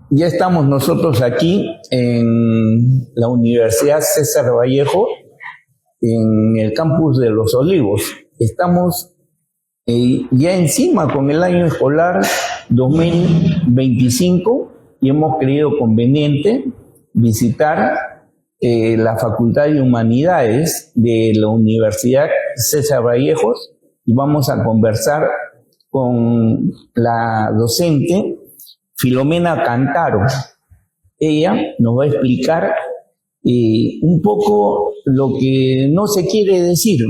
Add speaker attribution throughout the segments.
Speaker 1: Ya estamos nosotros aquí en la Universidad César Vallejo, en el campus de Los Olivos. Estamos ya encima con el año escolar 2025 y hemos creído conveniente visitar la Facultad de Humanidades de la Universidad César Vallejo y vamos a conversar con la docente Filomena Cantaro. Ella nos va a explicar un poco lo que no se quiere decir.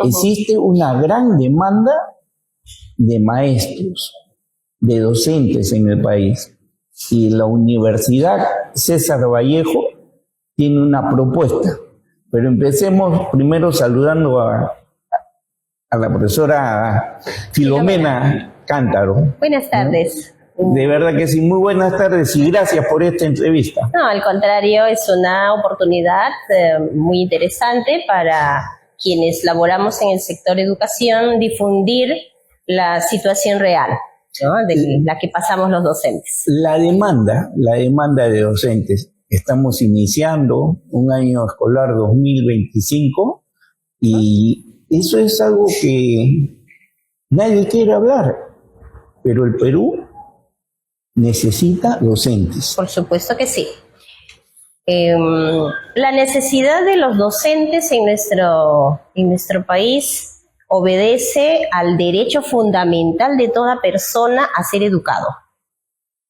Speaker 1: Existe una gran demanda de maestros, de docentes en el país. Y la Universidad César Vallejo tiene una propuesta. Pero empecemos primero saludando a la profesora Filomena Cántaro.
Speaker 2: Buenas tardes.
Speaker 1: De verdad que sí, muy buenas tardes y gracias por esta entrevista.
Speaker 2: No, al contrario, es una oportunidad muy interesante para quienes laboramos en el sector educación, difundir la situación real, ¿no?, de la que pasamos los docentes.
Speaker 1: La demanda de docentes. Estamos iniciando un año escolar 2025 y eso es algo que nadie quiere hablar, pero el Perú necesita docentes.
Speaker 2: Por supuesto que sí. La necesidad de los docentes en nuestro país obedece al derecho fundamental de toda persona a ser educado.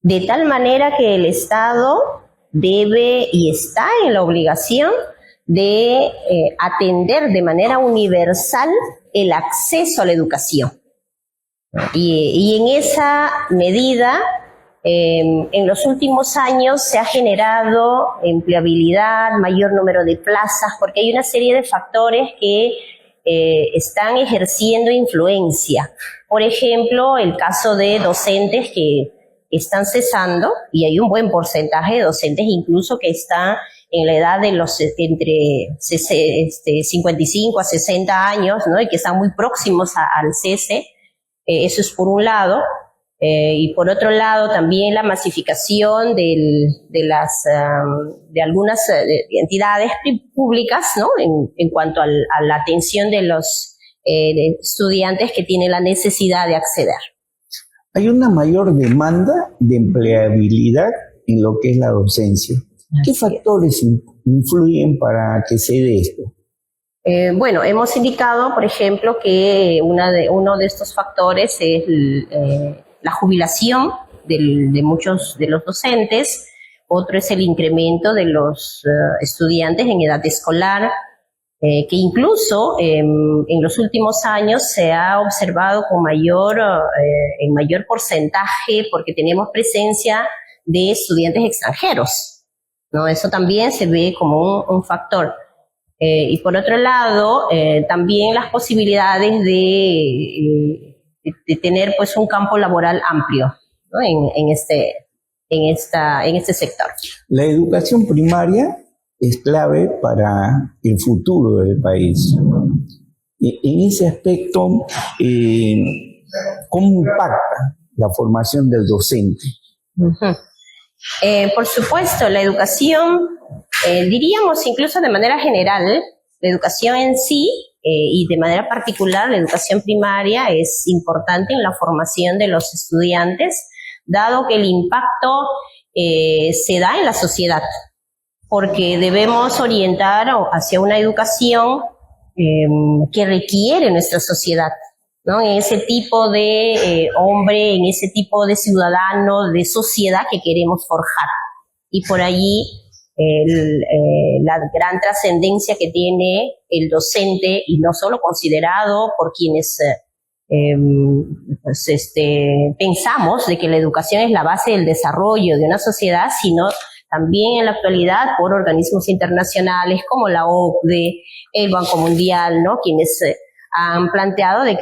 Speaker 2: De tal manera que el Estado debe y está en la obligación de atender de manera universal el acceso a la educación. Y en esa medida, en los últimos años se ha generado empleabilidad, mayor número de plazas, porque hay una serie de factores que están ejerciendo influencia. Por ejemplo, el caso de docentes que están cesando, y hay un buen porcentaje de docentes incluso que están en la edad de los entre 55 a 60 años, ¿no?, y que están muy próximos al cese. Eso es por un lado. Y por otro lado también la masificación de algunas entidades públicas, ¿no?, en cuanto a la atención de los estudiantes que tienen la necesidad de acceder.
Speaker 1: Hay una mayor demanda de empleabilidad en lo que es la docencia. ¿Qué factores influyen para que se dé esto?
Speaker 2: Bueno, hemos indicado, por ejemplo, que uno de estos factores es la jubilación de muchos de los docentes. Otro es el incremento de los estudiantes en edad escolar, que incluso en los últimos años se ha observado en mayor porcentaje, porque tenemos presencia de estudiantes extranjeros, ¿no? Eso también se ve como un factor. Y por otro lado, también las posibilidades de tener pues un campo laboral amplio, ¿no?, en este sector.
Speaker 1: La educación primaria es clave para el futuro del país. En ese aspecto, ¿cómo impacta la formación del docente?
Speaker 2: Por supuesto, la educación, diríamos incluso de manera general, la educación en sí, y de manera particular la educación primaria es importante en la formación de los estudiantes, dado que el impacto se da en la sociedad, porque debemos orientar hacia una educación que requiere nuestra sociedad, ¿no?, en ese tipo de hombre, en ese tipo de ciudadano, de sociedad que queremos forjar. Y por allí la gran trascendencia que tiene el docente, y no solo considerado por quienes pensamos de que la educación es la base del desarrollo de una sociedad, sino también en la actualidad por organismos internacionales como la OCDE, el Banco Mundial, ¿no?, quienes han planteado de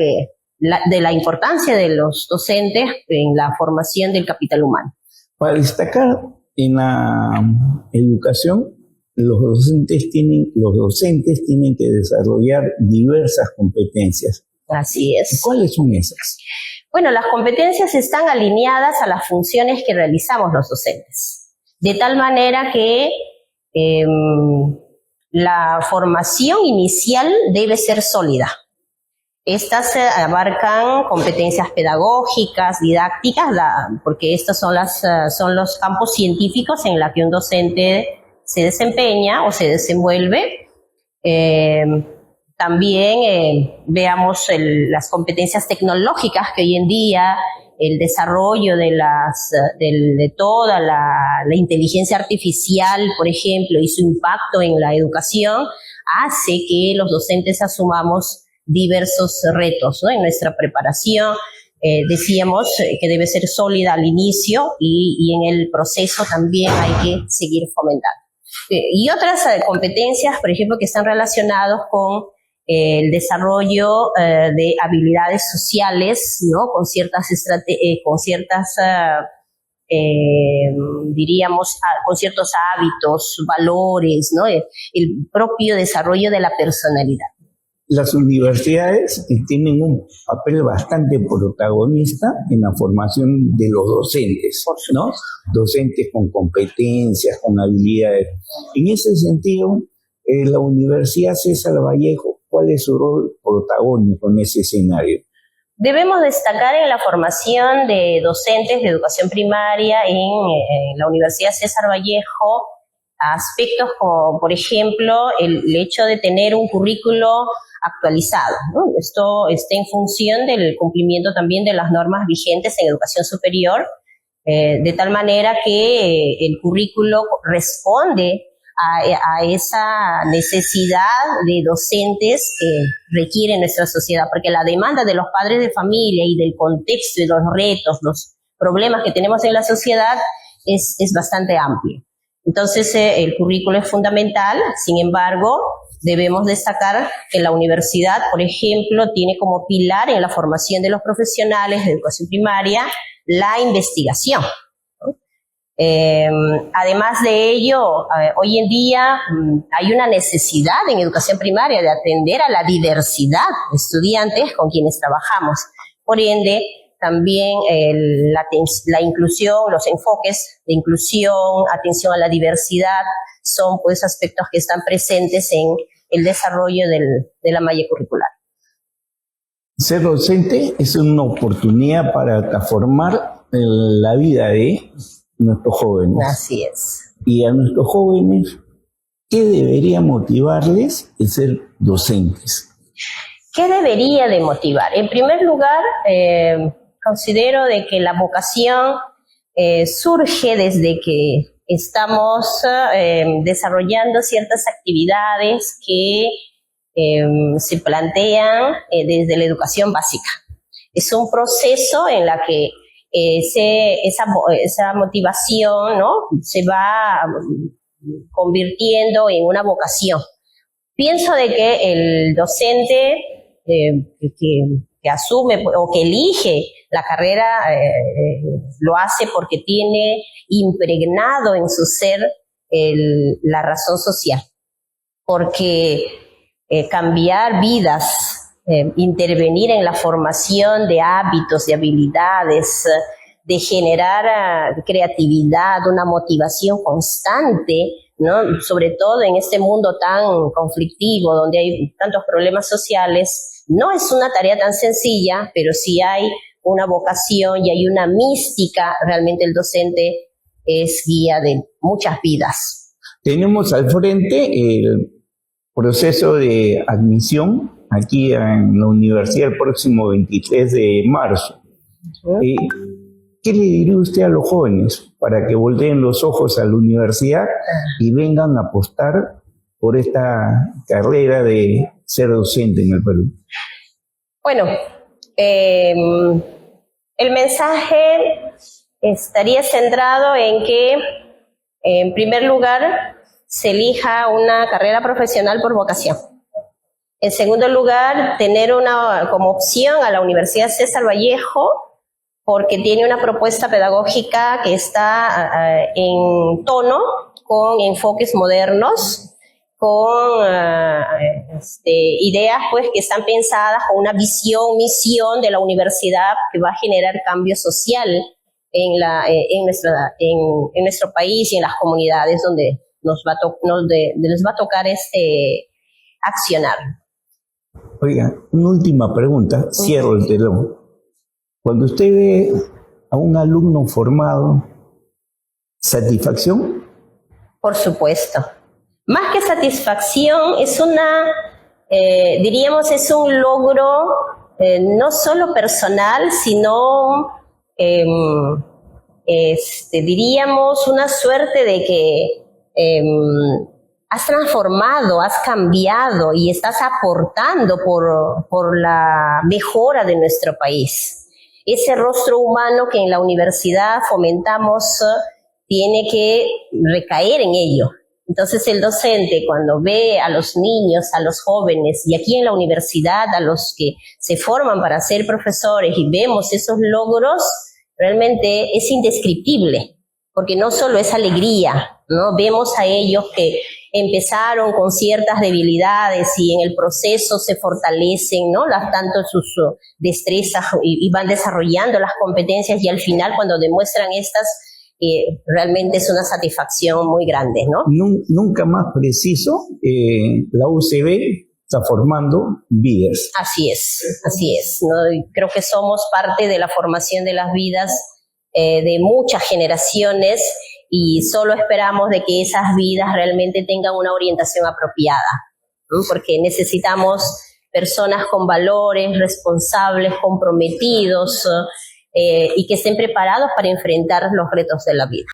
Speaker 2: la importancia de los docentes en la formación del capital humano.
Speaker 1: Para destacar en la educación, los docentes tienen que desarrollar diversas competencias.
Speaker 2: Así es.
Speaker 1: ¿Cuáles son esas?
Speaker 2: Bueno, las competencias están alineadas a las funciones que realizamos los docentes, de tal manera que la formación inicial debe ser sólida. Estas abarcan competencias pedagógicas, didácticas, porque estos son los campos científicos en los que un docente se desempeña o se desenvuelve. También veamos las competencias tecnológicas que hoy en día el desarrollo de toda la inteligencia artificial, por ejemplo, y su impacto en la educación hace que los docentes asumamos diversos retos, ¿no? En nuestra preparación decíamos que debe ser sólida al inicio y en el proceso también hay que seguir fomentando. Y otras competencias, por ejemplo, que están relacionadas con el desarrollo de habilidades sociales, ¿no? Con ciertas diríamos, con ciertos hábitos, valores, ¿no? El propio desarrollo de la personalidad.
Speaker 1: Las universidades tienen un papel bastante protagonista en la formación de los docentes, ¿no? Docentes con competencias, con habilidades. En ese sentido, la Universidad César Vallejo, ¿cuál es su rol protagónico en ese escenario?
Speaker 2: Debemos destacar en la formación de docentes de educación primaria en la Universidad César Vallejo aspectos como, por ejemplo, el hecho de tener un currículo actualizado, ¿no? Esto está en función del cumplimiento también de las normas vigentes en educación superior, de tal manera que el currículo responde a esa necesidad de docentes que requiere nuestra sociedad, porque la demanda de los padres de familia y del contexto y los retos, los problemas que tenemos en la sociedad es bastante amplio. Entonces, el currículo es fundamental. Sin embargo, debemos destacar que la universidad, por ejemplo, tiene como pilar en la formación de los profesionales de educación primaria la investigación. Además de ello, hoy en día hay una necesidad en educación primaria de atender a la diversidad de estudiantes con quienes trabajamos. Por ende, también la inclusión, los enfoques de inclusión, atención a la diversidad, son pues aspectos que están presentes en el desarrollo de la malla curricular.
Speaker 1: Ser docente es una oportunidad para transformar la vida de nuestros jóvenes.
Speaker 2: Así es.
Speaker 1: Y a nuestros jóvenes, ¿qué debería motivarles en ser docentes?
Speaker 2: ¿Qué debería de motivar? En primer lugar, considero de que la vocación surge desde que estamos desarrollando ciertas actividades que se plantean desde la educación básica. Es un proceso en la que esa motivación, ¿no?, se va convirtiendo en una vocación. Pienso de que el docente que asume o que elige la carrera lo hace porque tiene impregnado en su ser la razón social, porque cambiar vidas, intervenir en la formación de hábitos, de habilidades, de generar creatividad, una motivación constante, ¿no?, sobre todo en este mundo tan conflictivo, donde hay tantos problemas sociales. No es una tarea tan sencilla, pero sí hay una vocación y hay una mística. Realmente el docente es guía de muchas vidas.
Speaker 1: Tenemos al frente el proceso de admisión aquí en la universidad el próximo 23 de marzo. ¿Qué le diría usted a los jóvenes para que volteen los ojos a la universidad y vengan a apostar por esta carrera de ser docente en el Perú?
Speaker 2: Bueno, el mensaje estaría centrado en que, en primer lugar, se elija una carrera profesional por vocación. En segundo lugar, tener como opción a la Universidad César Vallejo, porque tiene una propuesta pedagógica que está en tono con enfoques modernos, con ideas pues que están pensadas con una visión, misión de la universidad que va a generar cambio social en nuestro país y en las comunidades donde nos va a tocar accionar.
Speaker 1: Oiga, una última pregunta, cierro el telón. Cuando usted ve a un alumno formado, ¿satisfacción?
Speaker 2: Por supuesto. Más que satisfacción, es diríamos, es un logro no solo personal, sino diríamos una suerte de que has transformado, has cambiado y estás aportando por la mejora de nuestro país. Ese rostro humano que en la universidad fomentamos tiene que recaer en ello. Entonces el docente, cuando ve a los niños, a los jóvenes, y aquí en la universidad a los que se forman para ser profesores y vemos esos logros, realmente es indescriptible, porque no solo es alegría, ¿no? Vemos a ellos que empezaron con ciertas debilidades y en el proceso se fortalecen, ¿no? Tanto sus destrezas y van desarrollando las competencias, y al final cuando demuestran estas, realmente es una satisfacción muy grande, ¿no?
Speaker 1: Nunca más preciso, la UCB está formando líderes.
Speaker 2: Así es, ¿no? Y creo que somos parte de la formación de las vidas de muchas generaciones, y solo esperamos de que esas vidas realmente tengan una orientación apropiada, ¿no? Porque necesitamos personas con valores, responsables, comprometidos, y que estén preparados para enfrentar los retos de la vida.